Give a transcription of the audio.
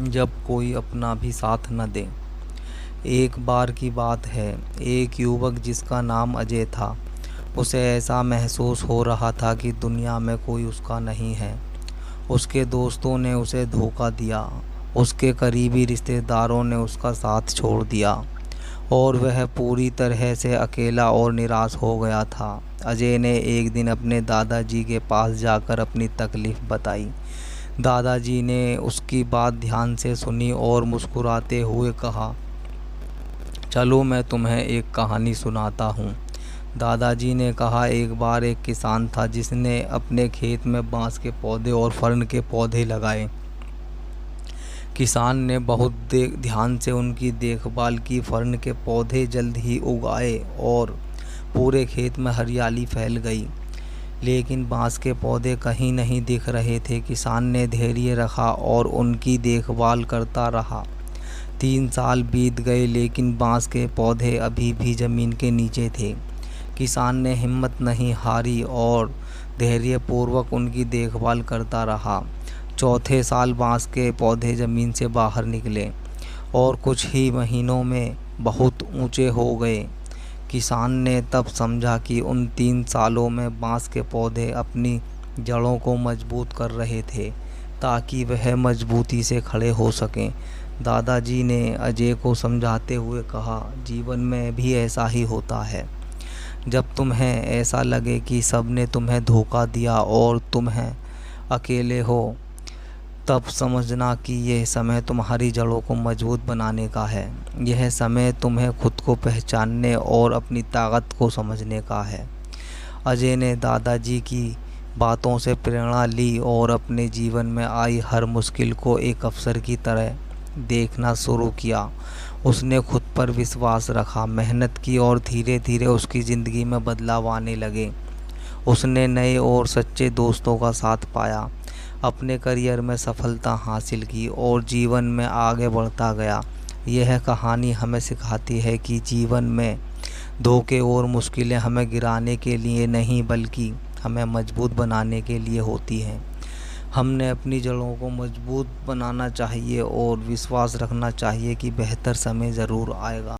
जब कोई अपना भी साथ न दे। एक बार की बात है, एक युवक जिसका नाम अजय था, उसे ऐसा महसूस हो रहा था कि दुनिया में कोई उसका नहीं है। उसके दोस्तों ने उसे धोखा दिया, उसके करीबी रिश्तेदारों ने उसका साथ छोड़ दिया और वह पूरी तरह से अकेला और निराश हो गया था। अजय ने एक दिन अपने दादाजी के पास जाकर अपनी तकलीफ़ बताई। दादाजी ने उसकी बात ध्यान से सुनी और मुस्कुराते हुए कहा, चलो मैं तुम्हें एक कहानी सुनाता हूँ। दादाजी ने कहा, एक बार एक किसान था जिसने अपने खेत में बांस के पौधे और फर्न के पौधे लगाए। किसान ने बहुत ध्यान से उनकी देखभाल की। फर्न के पौधे जल्द ही उग आए और पूरे खेत में हरियाली फैल गई, लेकिन बांस के पौधे कहीं नहीं दिख रहे थे। किसान ने धैर्य रखा और उनकी देखभाल करता रहा। 3 साल बीत गए, लेकिन बांस के पौधे अभी भी ज़मीन के नीचे थे। किसान ने हिम्मत नहीं हारी और धैर्यपूर्वक उनकी देखभाल करता रहा। चौथे साल बांस के पौधे ज़मीन से बाहर निकले और कुछ ही महीनों में बहुत ऊंचे हो गए। किसान ने तब समझा कि उन 3 सालों में बांस के पौधे अपनी जड़ों को मजबूत कर रहे थे ताकि वह मजबूती से खड़े हो सकें। दादाजी ने अजय को समझाते हुए कहा, जीवन में भी ऐसा ही होता है। जब तुम्हें ऐसा लगे कि सब ने तुम्हें धोखा दिया और तुम्हें अकेले हो, तब समझना कि यह समय तुम्हारी जड़ों को मजबूत बनाने का है। यह समय तुम्हें खुद को पहचानने और अपनी ताकत को समझने का है। अजय ने दादाजी की बातों से प्रेरणा ली और अपने जीवन में आई हर मुश्किल को एक अवसर की तरह देखना शुरू किया। उसने खुद पर विश्वास रखा, मेहनत की और धीरे धीरे उसकी ज़िंदगी में बदलाव आने लगे। उसने नए और सच्चे दोस्तों का साथ पाया, अपने करियर में सफलता हासिल की और जीवन में आगे बढ़ता गया। यह कहानी हमें सिखाती है कि जीवन में धोखे और मुश्किलें हमें गिराने के लिए नहीं, बल्कि हमें मजबूत बनाने के लिए होती हैं। हमने अपनी जड़ों को मजबूत बनाना चाहिए और विश्वास रखना चाहिए कि बेहतर समय ज़रूर आएगा।